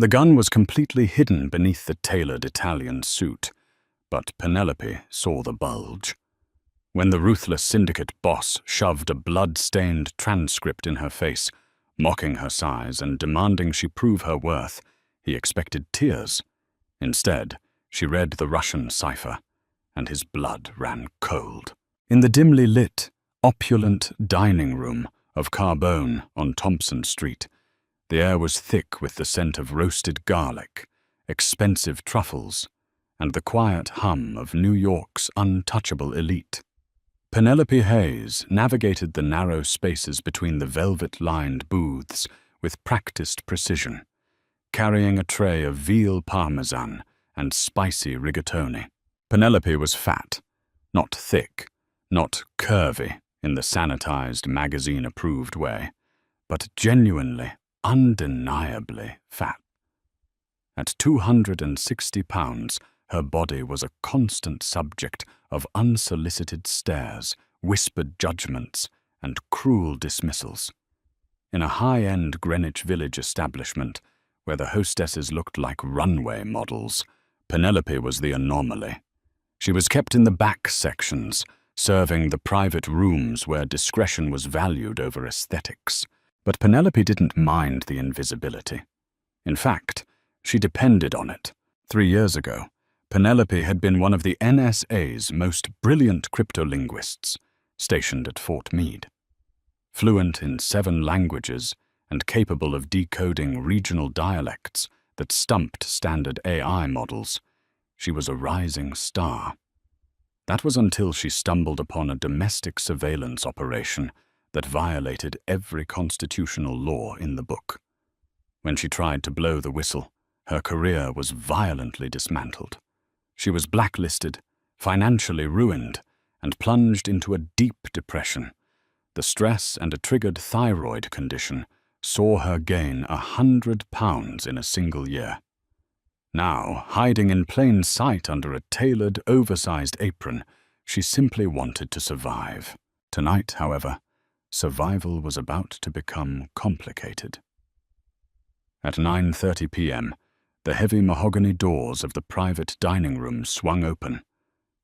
The gun was completely hidden beneath the tailored Italian suit, but Penelope saw the bulge. When the ruthless syndicate boss shoved a blood-stained transcript in her face, mocking her size and demanding she prove her worth, he expected tears. Instead, she read the Russian cipher, and his blood ran cold. In the dimly lit, opulent dining room of Carbone on Thompson Street, the air was thick with the scent of roasted garlic, expensive truffles, and the quiet hum of New York's untouchable elite. Penelope Hayes navigated the narrow spaces between the velvet-lined booths with practiced precision, carrying a tray of veal parmesan and spicy rigatoni. Penelope was fat, not thick, not curvy in the sanitized, magazine-approved way, but genuinely, undeniably fat. At 260 pounds, her body was a constant subject of unsolicited stares, whispered judgments, and cruel dismissals. In a high-end Greenwich Village establishment, where the hostesses looked like runway models, Penelope was the anomaly. She was kept in the back sections, serving the private rooms where discretion was valued over aesthetics. But Penelope didn't mind the invisibility. In fact, she depended on it. 3 years ago, Penelope had been one of the NSA's most brilliant cryptolinguists, stationed at Fort Meade. Fluent in 7 languages and capable of decoding regional dialects that stumped standard AI models, she was a rising star. That was until she stumbled upon a domestic surveillance operation that violated every constitutional law in the book. When she tried to blow the whistle, her career was violently dismantled. She was blacklisted, financially ruined, and plunged into a deep depression. The stress and a triggered thyroid condition saw her gain 100 pounds in a single year. Now, hiding in plain sight under a tailored, oversized apron, she simply wanted to survive. Tonight, however, survival was about to become complicated. At 9:30 p.m., the heavy mahogany doors of the private dining room swung open.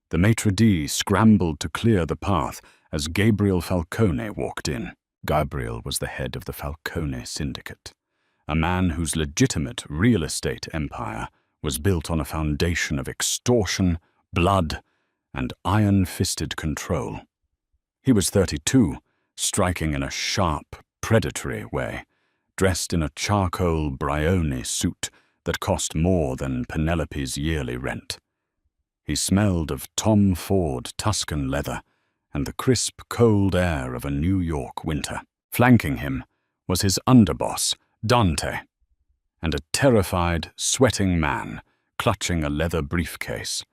The maitre d' scrambled to clear the path as Gabriel Falcone walked in. Gabriel was the head of the Falcone syndicate, a man whose legitimate real estate empire was built on a foundation of extortion, blood, and iron-fisted control. He was 32, striking in a sharp, predatory way, dressed in a charcoal Brioni suit that cost more than Penelope's yearly rent. He smelled of Tom Ford Tuscan leather and the crisp, cold air of a New York winter. Flanking him was his underboss, Dante, and a terrified, sweating man clutching a leather briefcase,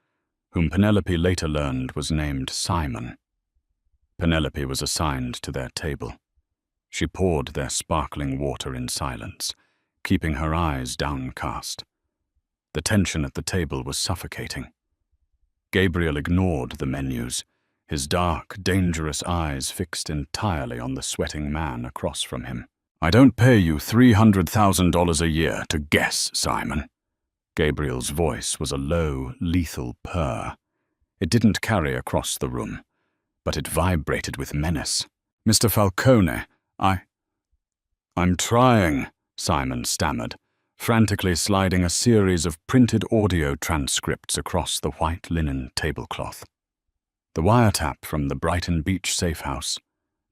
whom Penelope later learned was named Simon. Penelope was assigned to their table. She poured their sparkling water in silence, keeping her eyes downcast. The tension at the table was suffocating. Gabriel ignored the menus, his dark, dangerous eyes fixed entirely on the sweating man across from him. "I don't pay you $300,000 a year to guess, Simon." Gabriel's voice was a low, lethal purr. It didn't carry across the room, but it vibrated with menace. "Mr. Falcone, I'm trying," Simon stammered, frantically sliding a series of printed audio transcripts across the white linen tablecloth. The wiretap from the Brighton Beach safehouse.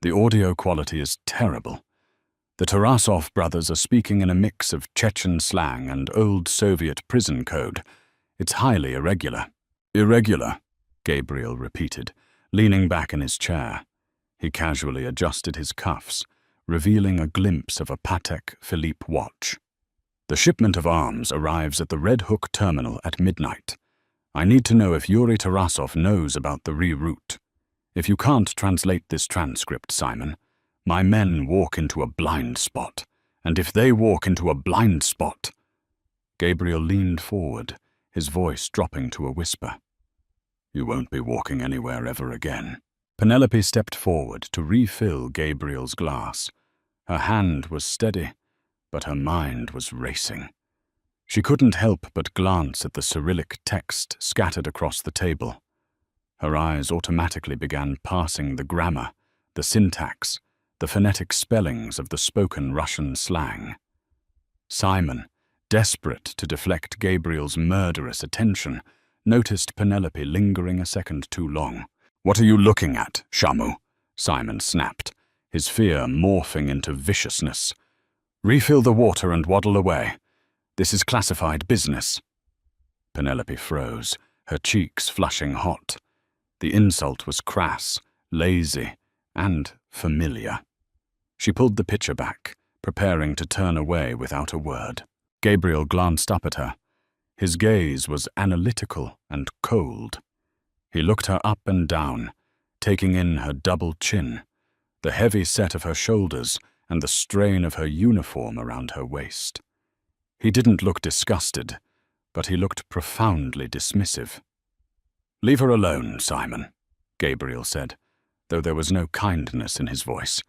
The audio quality is terrible. The Tarasov brothers are speaking in a mix of Chechen slang and old Soviet prison code. It's highly irregular. "Irregular," Gabriel repeated, leaning back in his chair. He casually adjusted his cuffs, revealing a glimpse of a Patek Philippe watch. "The shipment of arms arrives at the Red Hook terminal at midnight. I need to know if Yuri Tarasov knows about the reroute. If you can't translate this transcript, Simon, my men walk into a blind spot, and if they walk into a blind spot—" Gabriel leaned forward, his voice dropping to a whisper. "You won't be walking anywhere ever again." Penelope stepped forward to refill Gabriel's glass. Her hand was steady, but her mind was racing. She couldn't help but glance at the Cyrillic text scattered across the table. Her eyes automatically began parsing the grammar, the syntax, the phonetic spellings of the spoken Russian slang. Simon, desperate to deflect Gabriel's murderous attention, noticed Penelope lingering a second too long. "What are you looking at, Shamu?" Simon snapped, his fear morphing into viciousness. "Refill the water and waddle away. This is classified business." Penelope froze, her cheeks flushing hot. The insult was crass, lazy, and familiar. She pulled the picture back, preparing to turn away without a word. Gabriel glanced up at her. His gaze was analytical and cold. He looked her up and down, taking in her double chin, the heavy set of her shoulders, and the strain of her uniform around her waist. He didn't look disgusted, but he looked profoundly dismissive. "Leave her alone, Simon," Gabriel said, though there was no kindness in his voice.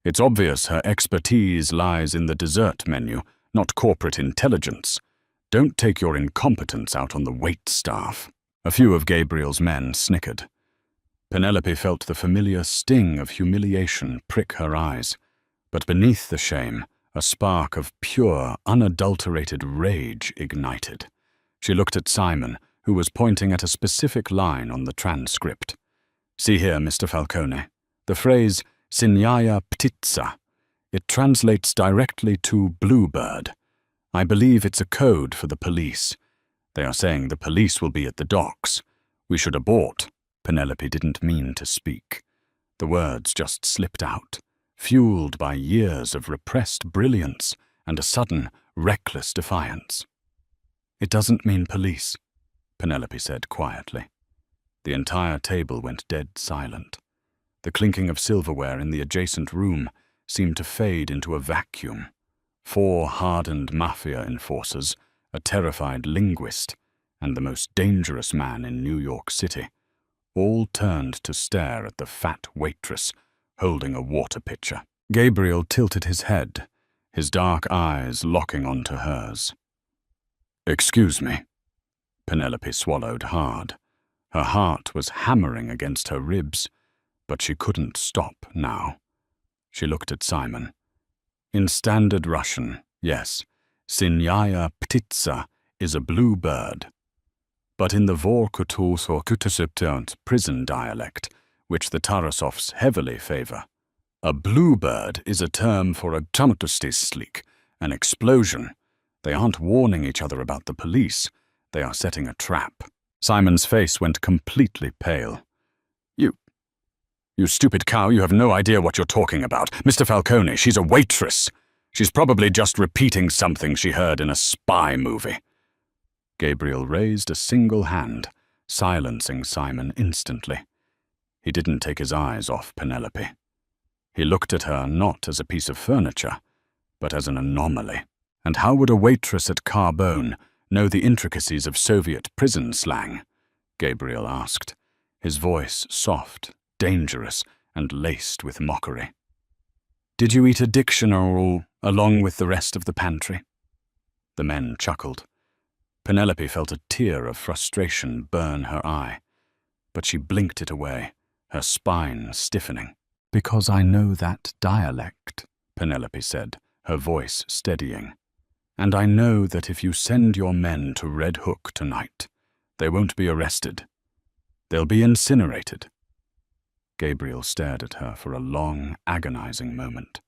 "It's obvious her expertise lies in the dessert menu, not corporate intelligence. Don't take your incompetence out on the wait staff." A few of Gabriel's men snickered. Penelope felt the familiar sting of humiliation prick her eyes, but beneath the shame, a spark of pure, unadulterated rage ignited. She looked at Simon, who was pointing at a specific line on the transcript. "See here, Mr. Falcone. The phrase, Sinyaya Ptitsa. It translates directly to bluebird. I believe it's a code for the police. They are saying the police will be at the docks. We should abort." Penelope didn't mean to speak. The words just slipped out, fueled by years of repressed brilliance and a sudden, reckless defiance. "It doesn't mean police," Penelope said quietly. The entire table went dead silent. The clinking of silverware in the adjacent room seemed to fade into a vacuum. 4 hardened mafia enforcers, a terrified linguist, and the most dangerous man in New York City, all turned to stare at the fat waitress holding a water pitcher. Gabriel tilted his head, his dark eyes locking onto hers. "Excuse me." Penelope swallowed hard. Her heart was hammering against her ribs, but she couldn't stop now. She looked at Simon. "In standard Russian, yes, Sinyaya Ptitsa is a blue bird. But in the Vorkutus or Kutusiptant prison dialect, which the Tarasovs heavily favor, a bluebird is a term for a tamatustislik, an explosion. They aren't warning each other about the police. They are setting a trap." Simon's face went completely pale. You stupid cow, you have no idea what you're talking about. Mr. Falcone, she's a waitress. She's probably just repeating something she heard in a spy movie." Gabriel raised a single hand, silencing Simon instantly. He didn't take his eyes off Penelope. He looked at her not as a piece of furniture, but as an anomaly. And how would a waitress at Carbone know the intricacies of Soviet prison slang? Gabriel asked, his voice soft, dangerous, and laced with mockery. "Did you eat a dictionary along with the rest of the pantry?" The men chuckled. Penelope felt a tear of frustration burn her eye, but she blinked it away, her spine stiffening. "Because I know that dialect," Penelope said, her voice steadying. "And I know that if you send your men to Red Hook tonight, they won't be arrested. They'll be incinerated." Gabriel stared at her for a long, agonizing moment.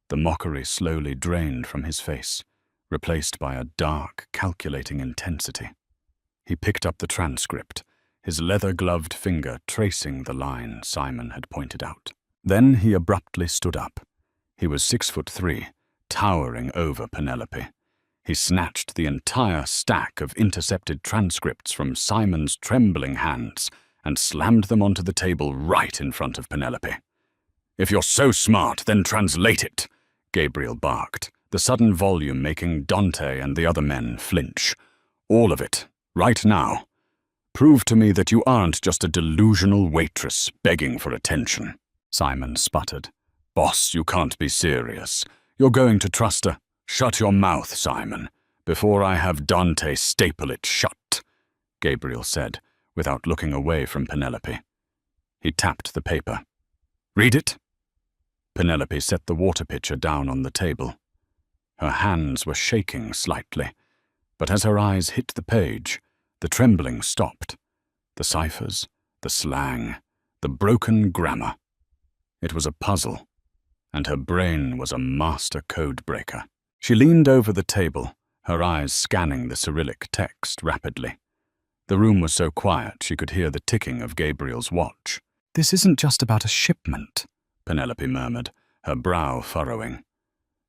The mockery slowly drained from his face, replaced by a dark, calculating intensity. He picked up the transcript, his leather-gloved finger tracing the line Simon had pointed out. Then he abruptly stood up. He was 6'3", towering over Penelope. He snatched the entire stack of intercepted transcripts from Simon's trembling hands and slammed them onto the table right in front of Penelope. "If you're so smart, then translate it," Gabriel barked, the sudden volume making Dante and the other men flinch. "All of it, right now. Prove to me that you aren't just a delusional waitress begging for attention." Simon sputtered. "Boss, you can't be serious. You're going to trust her. Shut your mouth, Simon. before I have Dante staple it shut, Gabriel said, without looking away from Penelope. He tapped the paper. Read it? Penelope set the water pitcher down on the table. Her hands were shaking slightly, but as her eyes hit the page, the trembling stopped. The ciphers, the slang, the broken grammar. It was a puzzle, and her brain was a master code breaker. She leaned over the table, her eyes scanning the Cyrillic text rapidly. The room was so quiet she could hear the ticking of Gabriel's watch. This isn't just about a shipment, Penelope murmured, her brow furrowing.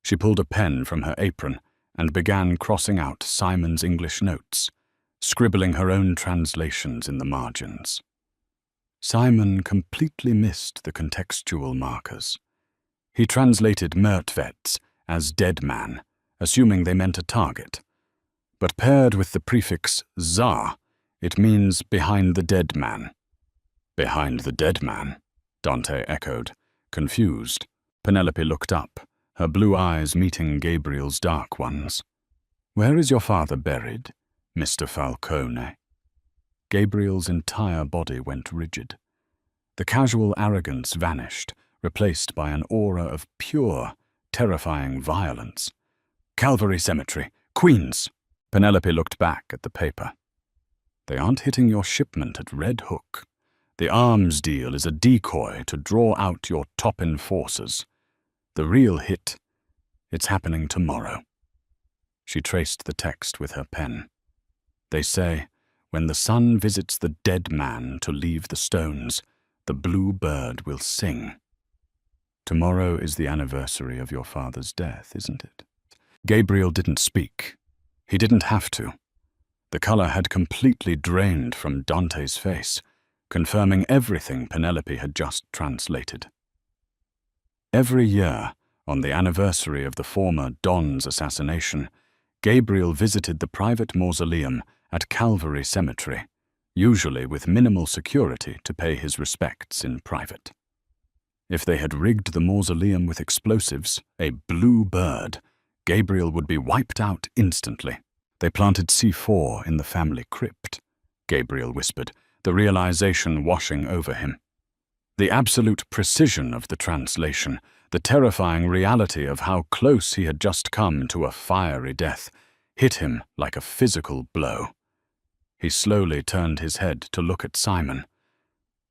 She pulled a pen from her apron and began crossing out Simon's English notes, scribbling her own translations in the margins. Simon completely missed the contextual markers. He translated mертвец as dead man, assuming they meant a target. But paired with the prefix za, it means behind the dead man. Behind the dead man, Dante echoed, confused. Penelope looked up, her blue eyes meeting Gabriel's dark ones. Where is your father buried, Mr. Falcone? Gabriel's entire body went rigid. The casual arrogance vanished, replaced by an aura of pure, terrifying violence. Calvary Cemetery, Queens. Penelope looked back at the paper. They aren't hitting your shipment at Red Hook. The arms deal is a decoy to draw out your top enforcers. The real hit, it's happening tomorrow. She traced the text with her pen. They say, when the sun visits the dead man to leave the stones, the blue bird will sing. Tomorrow is the anniversary of your father's death, isn't it? Gabriel didn't speak. He didn't have to. The color had completely drained from Dante's face, confirming everything Penelope had just translated. Every year, on the anniversary of the former Don's assassination, Gabriel visited the private mausoleum at Calvary Cemetery, usually with minimal security to pay his respects in private. If they had rigged the mausoleum with explosives, a blue bird, Gabriel would be wiped out instantly. They planted C4 in the family crypt, Gabriel whispered, the realization washing over him. The absolute precision of the translation, the terrifying reality of how close he had just come to a fiery death, hit him like a physical blow. He slowly turned his head to look at Simon.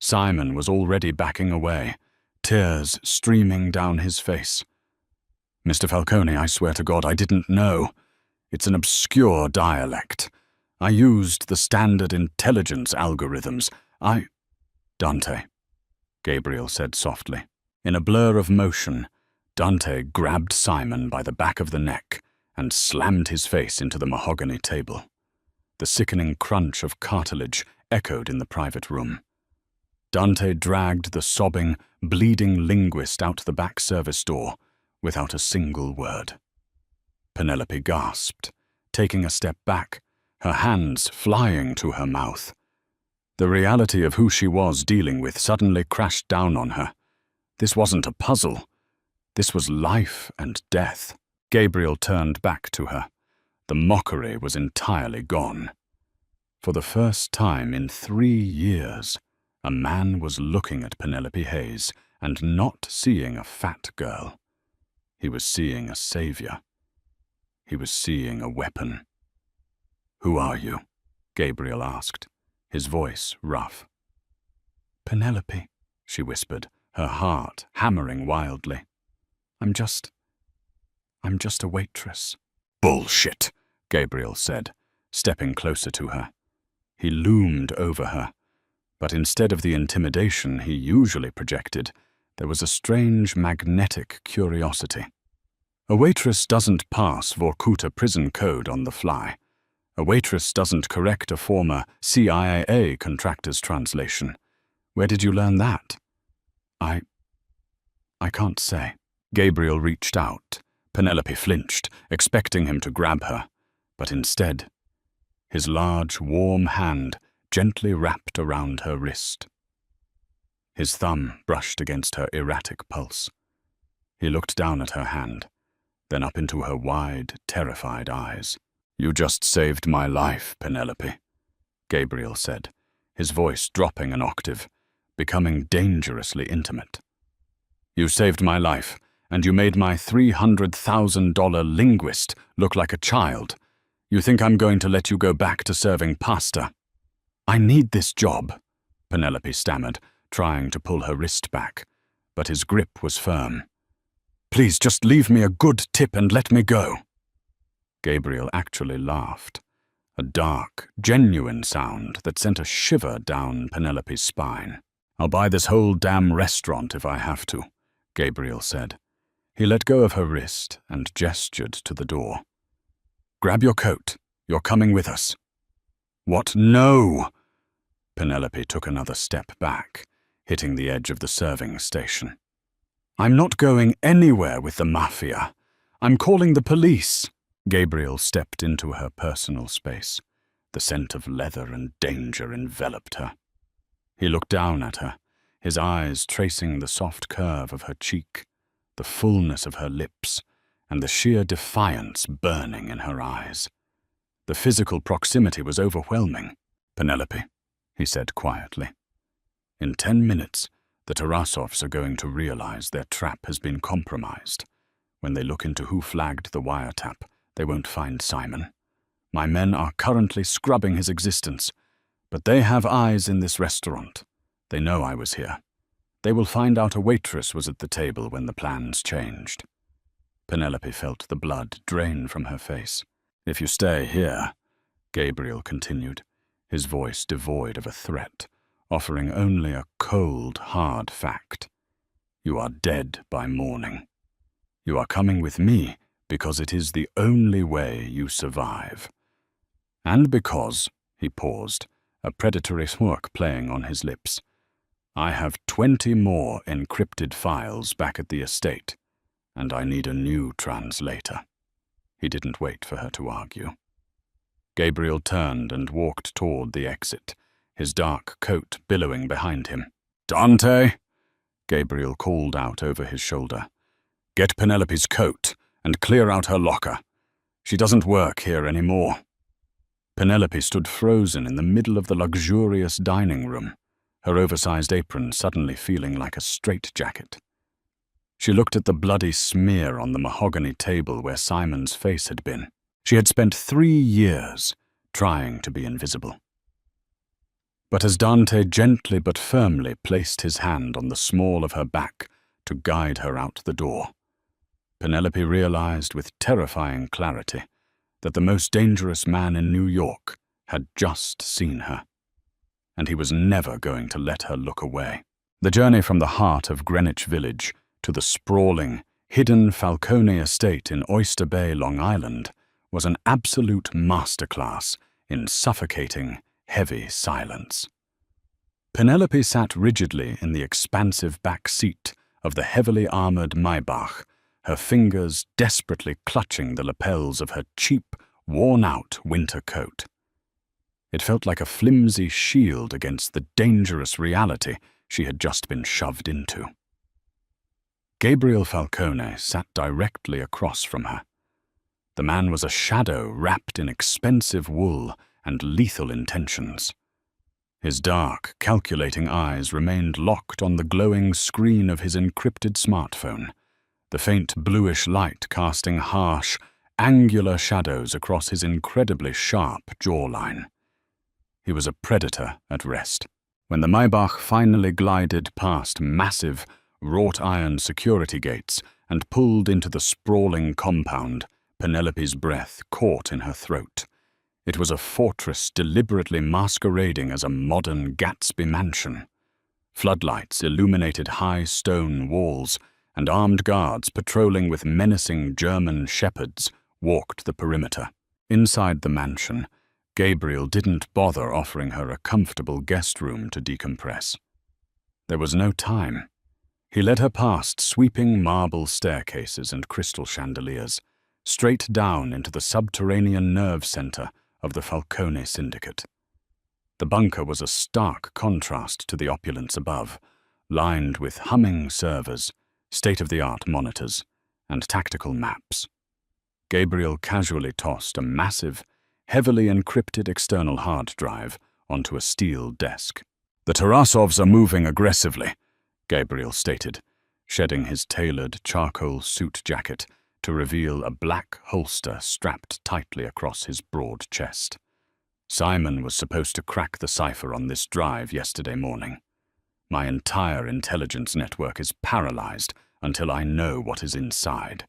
Simon was already backing away, tears streaming down his face. Mr. Falcone, I swear to God, I didn't know. It's an obscure dialect. I used the standard intelligence algorithms. Dante, Gabriel said softly. In a blur of motion, Dante grabbed Simon by the back of the neck and slammed his face into the mahogany table. The sickening crunch of cartilage echoed in the private room. Dante dragged the sobbing, bleeding linguist out the back service door without a single word. Penelope gasped, taking a step back, her hands flying to her mouth. The reality of who she was dealing with suddenly crashed down on her. This wasn't a puzzle. This was life and death. Gabriel turned back to her. The mockery was entirely gone. For the first time in 3 years, a man was looking at Penelope Hayes and not seeing a fat girl. He was seeing a savior. He was seeing a weapon. "Who are you?" Gabriel asked, his voice rough. "Penelope," she whispered, her heart hammering wildly. I'm just a waitress." "Bullshit," Gabriel said, stepping closer to her. He loomed over her, but instead of the intimidation he usually projected, there was a strange magnetic curiosity. A waitress doesn't pass Vorkuta prison code on the fly. A waitress doesn't correct a former CIA contractor's translation. Where did you learn that? I can't say. Gabriel reached out. Penelope flinched, expecting him to grab her, but instead, his large, warm hand gently wrapped around her wrist. His thumb brushed against her erratic pulse. He looked down at her hand, then up into her wide, terrified eyes. You just saved my life, Penelope, Gabriel said, his voice dropping an octave, becoming dangerously intimate. You saved my life, and you made my $300,000 linguist look like a child. You think I'm going to let you go back to serving pasta? I need this job, Penelope stammered, trying to pull her wrist back, but his grip was firm. Please just leave me a good tip and let me go. Gabriel actually laughed, a dark, genuine sound that sent a shiver down Penelope's spine. I'll buy this whole damn restaurant if I have to, Gabriel said. He let go of her wrist and gestured to the door. Grab your coat. You're coming with us. What? No! Penelope took another step back, hitting the edge of the serving station. I'm not going anywhere with the Mafia. I'm calling the police. Gabriel stepped into her personal space. The scent of leather and danger enveloped her. He looked down at her, his eyes tracing the soft curve of her cheek, the fullness of her lips, and the sheer defiance burning in her eyes. The physical proximity was overwhelming. Penelope, he said quietly. In 10 minutes, the Tarasovs are going to realize their trap has been compromised. When they look into who flagged the wiretap, they won't find Simon. My men are currently scrubbing his existence, but they have eyes in this restaurant. They know I was here. They will find out a waitress was at the table when the plans changed. Penelope felt the blood drain from her face. If you stay here, Gabriel continued, his voice devoid of a threat, offering only a cold, hard fact. You are dead by morning. You are coming with me because it is the only way you survive. And because, he paused, a predatory smirk playing on his lips, I have 20 more encrypted files back at the estate, and I need a new translator. He didn't wait for her to argue. Gabriel turned and walked toward the exit, his dark coat billowing behind him. Dante, Gabriel called out over his shoulder. Get Penelope's coat and clear out her locker. She doesn't work here anymore. Penelope stood frozen in the middle of the luxurious dining room, her oversized apron suddenly feeling like a straitjacket. She looked at the bloody smear on the mahogany table where Simon's face had been. She had spent 3 years trying to be invisible. But as Dante gently but firmly placed his hand on the small of her back to guide her out the door, Penelope realized with terrifying clarity that the most dangerous man in New York had just seen her, and he was never going to let her look away. The journey from the heart of Greenwich Village to the sprawling, hidden Falcone estate in Oyster Bay, Long Island, was an absolute masterclass in suffocating, heavy silence. Penelope sat rigidly in the expansive back seat of the heavily armored Maybach, her fingers desperately clutching the lapels of her cheap, worn-out winter coat. It felt like a flimsy shield against the dangerous reality she had just been shoved into. Gabriel Falcone sat directly across from her. The man was a shadow wrapped in expensive wool and lethal intentions. His dark, calculating eyes remained locked on the glowing screen of his encrypted smartphone, the faint bluish light casting harsh, angular shadows across his incredibly sharp jawline. He was a predator at rest. When the Maybach finally glided past massive, wrought-iron security gates and pulled into the sprawling compound, Penelope's breath caught in her throat. It was a fortress deliberately masquerading as a modern Gatsby mansion. Floodlights illuminated high stone walls, and armed guards patrolling with menacing German shepherds walked the perimeter. Inside the mansion, Gabriel didn't bother offering her a comfortable guest room to decompress. There was no time. He led her past sweeping marble staircases and crystal chandeliers, straight down into the subterranean nerve center of the Falcone syndicate. The bunker was a stark contrast to the opulence above, lined with humming servers, state-of-the-art monitors, and tactical maps. Gabriel casually tossed a massive, heavily encrypted external hard drive onto a steel desk. "The Tarasovs are moving aggressively," Gabriel stated, shedding his tailored charcoal suit jacket to reveal a black holster strapped tightly across his broad chest. "Simon was supposed to crack the cipher on this drive yesterday morning. My entire intelligence network is paralyzed until I know what is inside.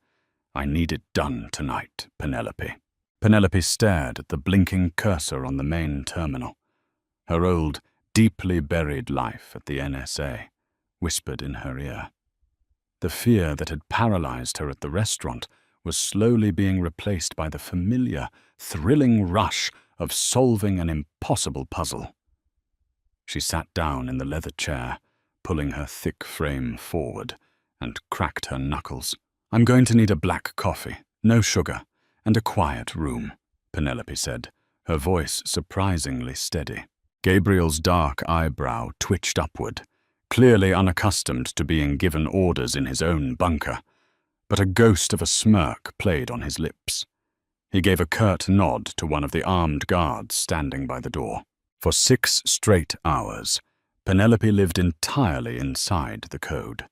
I need it done tonight, Penelope." Penelope stared at the blinking cursor on the main terminal. Her old, deeply buried life at the NSA whispered in her ear. The fear that had paralyzed her at the restaurant was slowly being replaced by the familiar, thrilling rush of solving an impossible puzzle. She sat down in the leather chair, pulling her thick frame forward, and cracked her knuckles. "I'm going to need a black coffee, no sugar, and a quiet room," Penelope said, her voice surprisingly steady. Gabriel's dark eyebrow twitched upward, clearly unaccustomed to being given orders in his own bunker, but a ghost of a smirk played on his lips. He gave a curt nod to one of the armed guards standing by the door. For 6 straight hours, Penelope lived entirely inside the code.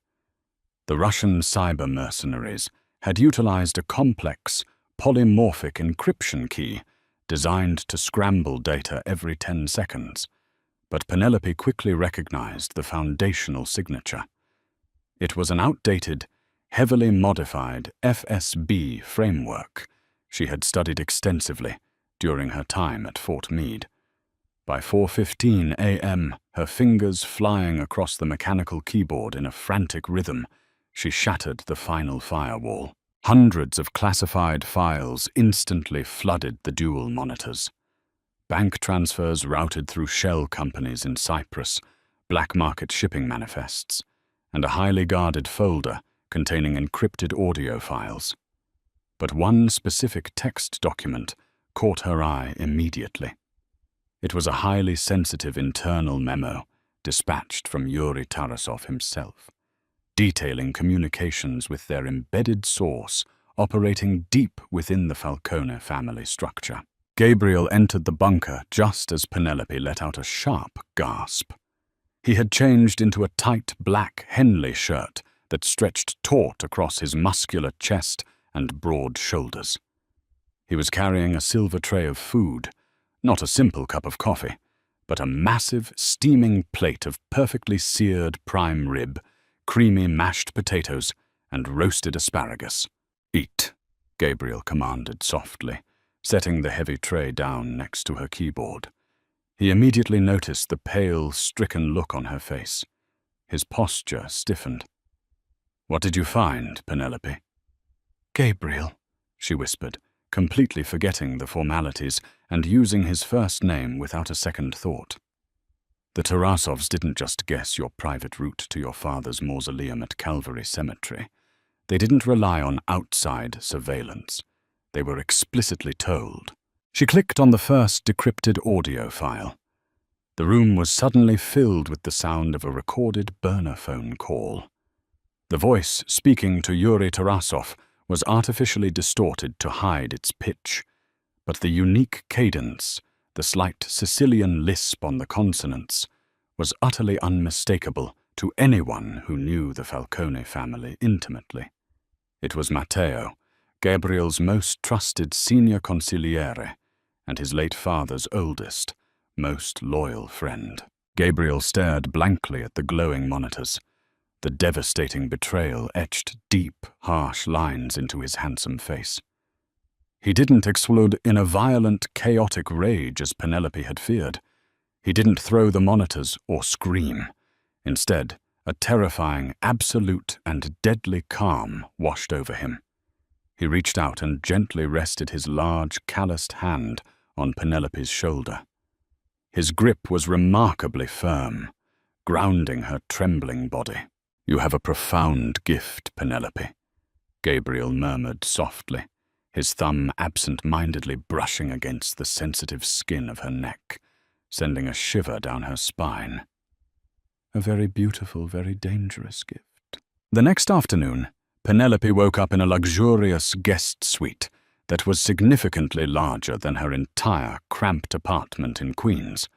The Russian cyber mercenaries had utilized a complex, polymorphic encryption key designed to scramble data every 10 seconds, but Penelope quickly recognized the foundational signature. It was an outdated, heavily modified FSB framework she had studied extensively during her time at Fort Meade. By 4:15 a.m., her fingers flying across the mechanical keyboard in a frantic rhythm, she shattered the final firewall. Hundreds of classified files instantly flooded the dual monitors. Bank transfers routed through shell companies in Cyprus, black market shipping manifests, and a highly guarded folder containing encrypted audio files. But one specific text document caught her eye immediately. It was a highly sensitive internal memo dispatched from Yuri Tarasov himself, detailing communications with their embedded source operating deep within the Falcone family structure. Gabriel entered the bunker just as Penelope let out a sharp gasp. He had changed into a tight black Henley shirt that stretched taut across his muscular chest and broad shoulders. He was carrying a silver tray of food, not a simple cup of coffee, but a massive, steaming plate of perfectly seared prime rib, creamy mashed potatoes, and roasted asparagus. "Eat," Gabriel commanded softly, setting the heavy tray down next to her keyboard. He immediately noticed the pale, stricken look on her face. His posture stiffened. "What did you find, Penelope?" "Gabriel," she whispered, completely forgetting the formalities and using his first name without a second thought. "The Tarasovs didn't just guess your private route to your father's mausoleum at Calvary Cemetery. They didn't rely on outside surveillance. They were explicitly told." She clicked on the first decrypted audio file. The room was suddenly filled with the sound of a recorded burner phone call. The voice speaking to Yuri Tarasov was artificially distorted to hide its pitch, but the unique cadence, the slight Sicilian lisp on the consonants, was utterly unmistakable to anyone who knew the Falcone family intimately. It was Matteo, Gabriel's most trusted senior consigliere, and his late father's oldest, most loyal friend. Gabriel stared blankly at the glowing monitors, the devastating betrayal etched deep, harsh lines into his handsome face. He didn't explode in a violent, chaotic rage as Penelope had feared. He didn't throw the monitors or scream. Instead, a terrifying, absolute, and deadly calm washed over him. He reached out and gently rested his large, calloused hand on Penelope's shoulder. His grip was remarkably firm, grounding her trembling body. "You have a profound gift, Penelope," Gabriel murmured softly, his thumb absent-mindedly brushing against the sensitive skin of her neck, sending a shiver down her spine. "A very beautiful, very dangerous gift." The next afternoon, Penelope woke up in a luxurious guest suite that was significantly larger than her entire cramped apartment in Queens.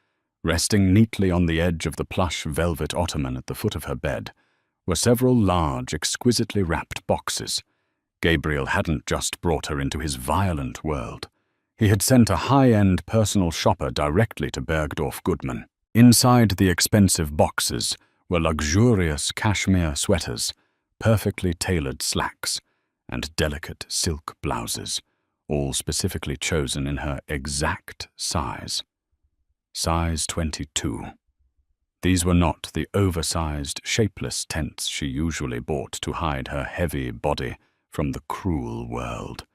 Resting neatly on the edge of the plush velvet ottoman at the foot of her bed were several large, exquisitely wrapped boxes. Gabriel hadn't just brought her into his violent world. He had sent a high-end personal shopper directly to Bergdorf Goodman. Inside the expensive boxes were luxurious cashmere sweaters, perfectly tailored slacks, and delicate silk blouses, all specifically chosen in her exact size. Size 22. These were not the oversized, shapeless tents she usually bought to hide her heavy body from the cruel world.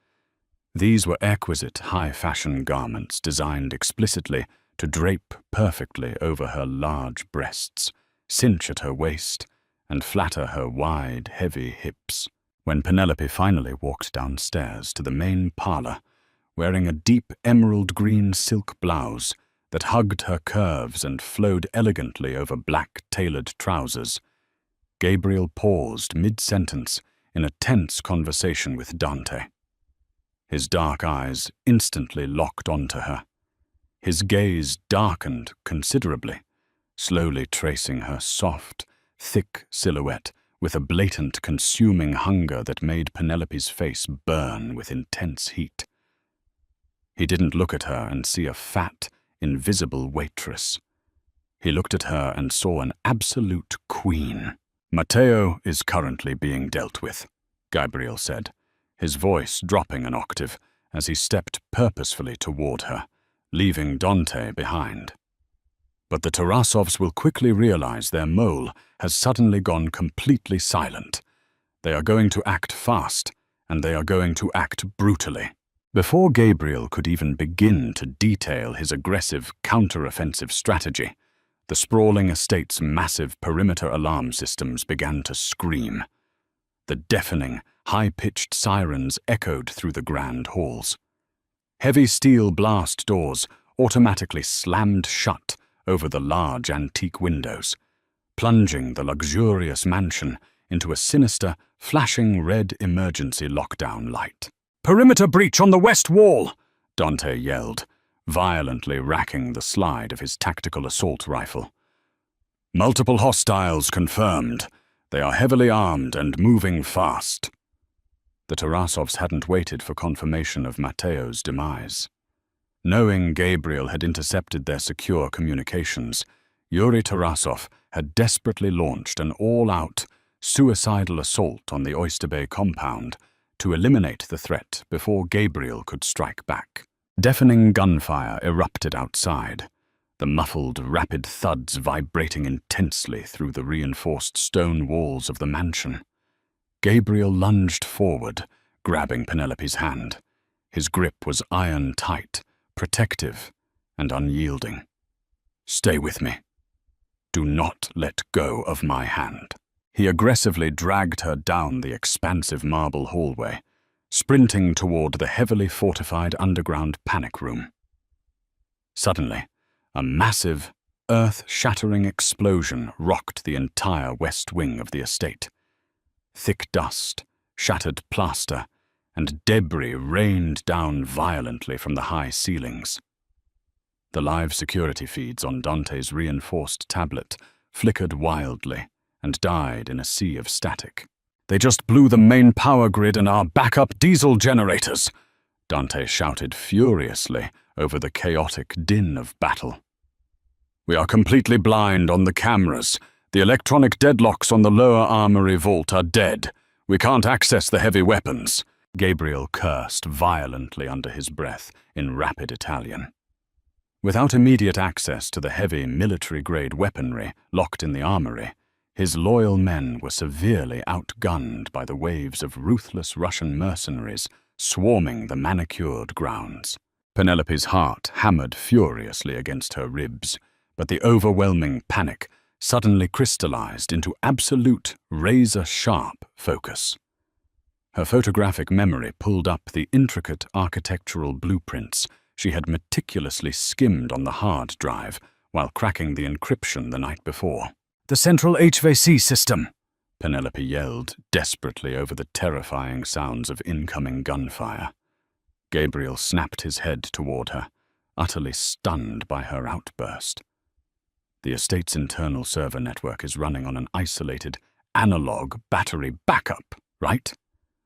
These were exquisite, high-fashion garments designed explicitly to drape perfectly over her large breasts, cinch at her waist, and flatter her wide, heavy hips. When Penelope finally walked downstairs to the main parlor, wearing a deep emerald green silk blouse that hugged her curves and flowed elegantly over black tailored trousers, Gabriel paused mid-sentence in a tense conversation with Dante. His dark eyes instantly locked onto her. His gaze darkened considerably, slowly tracing her soft, thick silhouette with a blatant, consuming hunger that made Penelope's face burn with intense heat. He didn't look at her and see a fat, invisible waitress. He looked at her and saw an absolute queen. "Matteo is currently being dealt with," Gabriel said, his voice dropping an octave as he stepped purposefully toward her, leaving Dante behind. But the Tarasovs will quickly realize their mole has suddenly gone completely silent. They are going to act fast, and they are going to act brutally. Before Gabriel could even begin to detail his aggressive counter-offensive strategy, the sprawling estate's massive perimeter alarm systems began to scream. The deafening, high-pitched sirens echoed through the grand halls. Heavy steel blast doors automatically slammed shut over the large antique windows, plunging the luxurious mansion into a sinister, flashing red emergency lockdown light. "Perimeter breach on the west wall!" Dante yelled, violently racking the slide of his tactical assault rifle. "Multiple hostiles confirmed. They are heavily armed and moving fast." The Tarasovs hadn't waited for confirmation of Matteo's demise. Knowing Gabriel had intercepted their secure communications, Yuri Tarasov had desperately launched an all-out, suicidal assault on the Oyster Bay compound to eliminate the threat before Gabriel could strike back. Deafening gunfire erupted outside, the muffled, rapid thuds vibrating intensely through the reinforced stone walls of the mansion. Gabriel lunged forward, grabbing Penelope's hand. His grip was iron-tight, protective, and unyielding. "Stay with me. Do not let go of my hand." He aggressively dragged her down the expansive marble hallway, sprinting toward the heavily fortified underground panic room. Suddenly, a massive, earth-shattering explosion rocked the entire west wing of the estate. Thick dust, shattered plaster, and debris rained down violently from the high ceilings. The live security feeds on Dante's reinforced tablet flickered wildly and died in a sea of static. "They just blew the main power grid and our backup diesel generators," Dante shouted furiously over the chaotic din of battle. "We are completely blind on the cameras. The electronic deadlocks on the lower armory vault are dead. We can't access the heavy weapons." Gabriel cursed violently under his breath in rapid Italian. Without immediate access to the heavy military-grade weaponry locked in the armory, his loyal men were severely outgunned by the waves of ruthless Russian mercenaries swarming the manicured grounds. Penelope's heart hammered furiously against her ribs, but the overwhelming panic suddenly crystallized into absolute, razor-sharp focus. Her photographic memory pulled up the intricate architectural blueprints she had meticulously skimmed on the hard drive while cracking the encryption the night before. "The central HVAC system!" Penelope yelled desperately over the terrifying sounds of incoming gunfire. Gabriel snapped his head toward her, utterly stunned by her outburst. The estate's internal server network is running on an isolated, analog battery backup, right?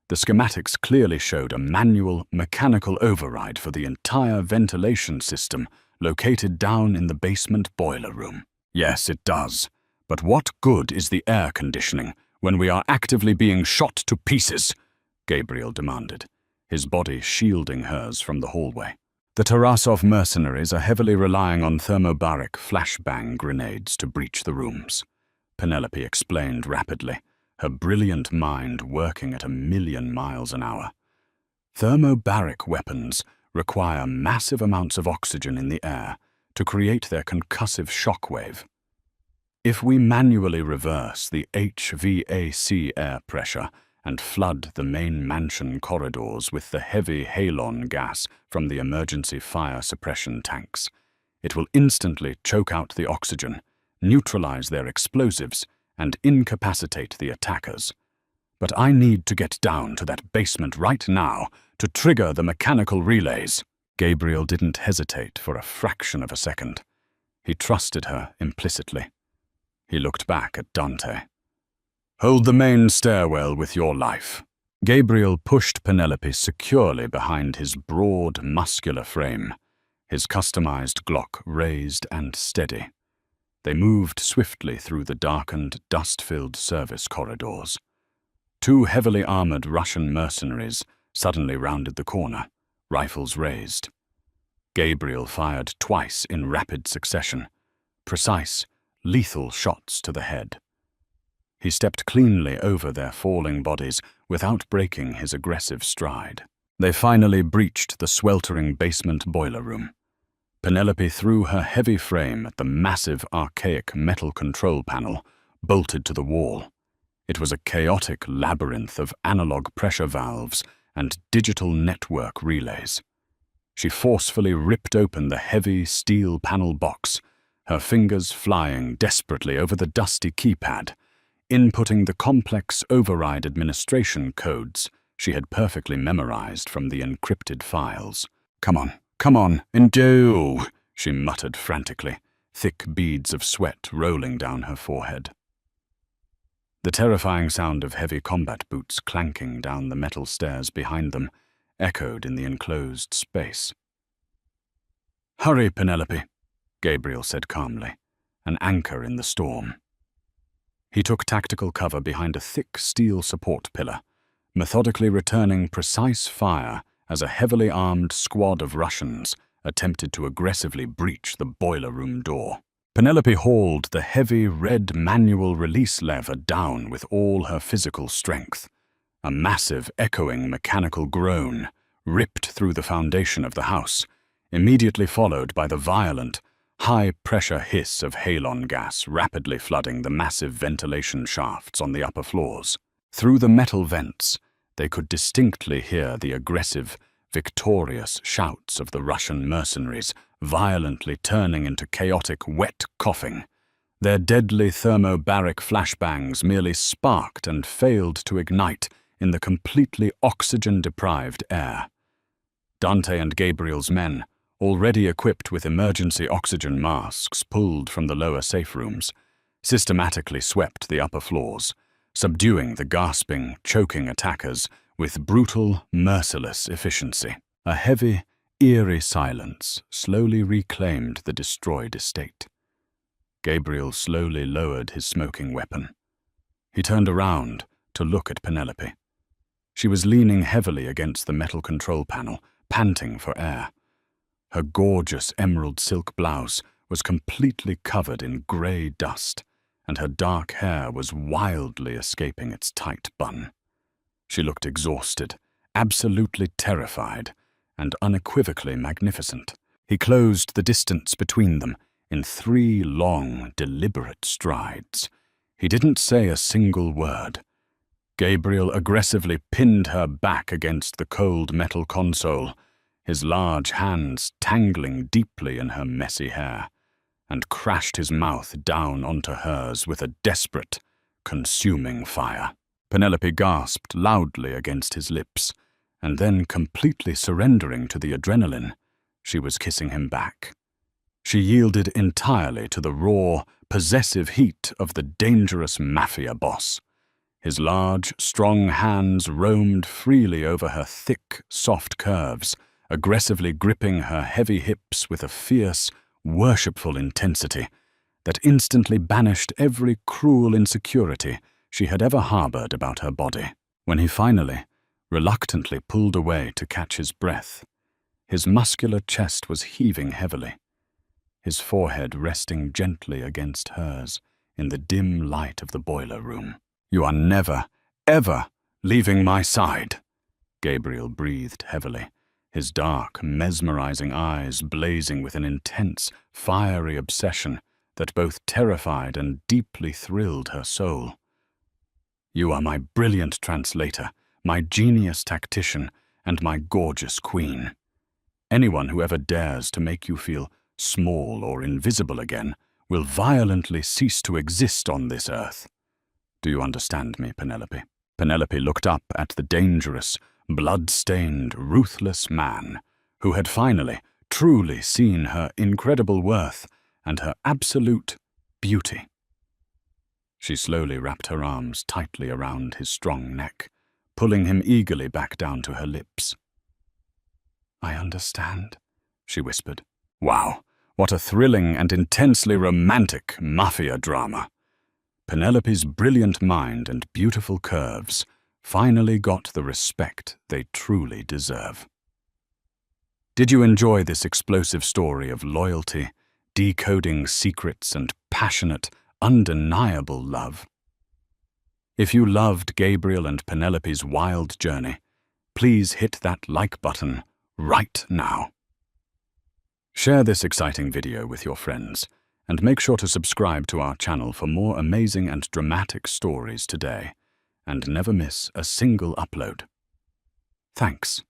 The schematics clearly showed a manual, mechanical override for the entire ventilation system located down in the basement boiler room. Yes, it does. But what good is the air conditioning when we are actively being shot to pieces? Gabriel demanded, his body shielding hers from the hallway. The Tarasov mercenaries are heavily relying on thermobaric flashbang grenades to breach the rooms, Penelope explained rapidly, her brilliant mind working at 1,000,000 miles an hour. Thermobaric weapons require massive amounts of oxygen in the air to create their concussive shockwave. If we manually reverse the HVAC air pressure and flood the main mansion corridors with the heavy halon gas from the emergency fire suppression tanks, it will instantly choke out the oxygen, neutralize their explosives, and incapacitate the attackers. But I need to get down to that basement right now to trigger the mechanical relays. Gabriel didn't hesitate for a fraction of a second. He trusted her implicitly. He looked back at Dante. Hold the main stairwell with your life. Gabriel pushed Penelope securely behind his broad, muscular frame, his customized Glock raised and steady. They moved swiftly through the darkened, dust-filled service corridors. 2 heavily armored Russian mercenaries suddenly rounded the corner, rifles raised. Gabriel fired twice in rapid succession, precise, lethal shots to the head. He stepped cleanly over their falling bodies without breaking his aggressive stride. They finally breached the sweltering basement boiler room. Penelope threw her heavy frame at the massive, archaic metal control panel, bolted to the wall. It was a chaotic labyrinth of analog pressure valves and digital network relays. She forcefully ripped open the heavy steel panel box, her fingers flying desperately over the dusty keypad, inputting the complex override administration codes she had perfectly memorized from the encrypted files. Come on, and do, she muttered frantically, thick beads of sweat rolling down her forehead. The terrifying sound of heavy combat boots clanking down the metal stairs behind them echoed in the enclosed space. Hurry, Penelope, Gabriel said calmly, an anchor in the storm. He took tactical cover behind a thick steel support pillar, methodically returning precise fire as a heavily armed squad of Russians attempted to aggressively breach the boiler room door. Penelope hauled the heavy red manual release lever down with all her physical strength. A massive, echoing mechanical groan ripped through the foundation of the house, immediately followed by the violent, high-pressure hiss of halon gas rapidly flooding the massive ventilation shafts on the upper floors. Through the metal vents, they could distinctly hear the aggressive, victorious shouts of the Russian mercenaries violently turning into chaotic wet coughing. Their deadly thermobaric flashbangs merely sparked and failed to ignite in the completely oxygen-deprived air. Dante and Gabriel's men, already equipped with emergency oxygen masks pulled from the lower safe rooms, systematically swept the upper floors, subduing the gasping, choking attackers with brutal, merciless efficiency. A heavy, eerie silence slowly reclaimed the destroyed estate. Gabriel slowly lowered his smoking weapon. He turned around to look at Penelope. She was leaning heavily against the metal control panel, panting for air. Her gorgeous emerald silk blouse was completely covered in grey dust, and her dark hair was wildly escaping its tight bun. She looked exhausted, absolutely terrified, and unequivocally magnificent. He closed the distance between them in 3 long, deliberate strides. He didn't say a single word. Gabriel aggressively pinned her back against the cold metal console, his large hands tangling deeply in her messy hair, and crashed his mouth down onto hers with a desperate, consuming fire. Penelope gasped loudly against his lips, and then completely surrendering to the adrenaline, she was kissing him back. She yielded entirely to the raw, possessive heat of the dangerous Mafia Boss. His large, strong hands roamed freely over her thick, soft curves, aggressively gripping her heavy hips with a fierce, worshipful intensity that instantly banished every cruel insecurity she had ever harbored about her body. When he finally, reluctantly pulled away to catch his breath, his muscular chest was heaving heavily, his forehead resting gently against hers in the dim light of the boiler room. "You are never, ever leaving my side," Gabriel breathed heavily, his dark, mesmerizing eyes blazing with an intense, fiery obsession that both terrified and deeply thrilled her soul. "You are my brilliant translator, my genius tactician, and my gorgeous queen. Anyone who ever dares to make you feel small or invisible again will violently cease to exist on this earth. Do you understand me, Penelope?" Penelope looked up at the dangerous, blood-stained, ruthless man who had finally, truly seen her incredible worth and her absolute beauty. She slowly wrapped her arms tightly around his strong neck, pulling him eagerly back down to her lips. "I understand," she whispered. Wow, what a thrilling and intensely romantic mafia drama. Penelope's brilliant mind and beautiful curves finally got the respect they truly deserve. Did you enjoy this explosive story of loyalty, decoding secrets, and passionate, undeniable love? If you loved Gabriel and Penelope's wild journey, please hit that like button right now. Share this exciting video with your friends, and make sure to subscribe to our channel for more amazing and dramatic stories today, and never miss a single upload. Thanks.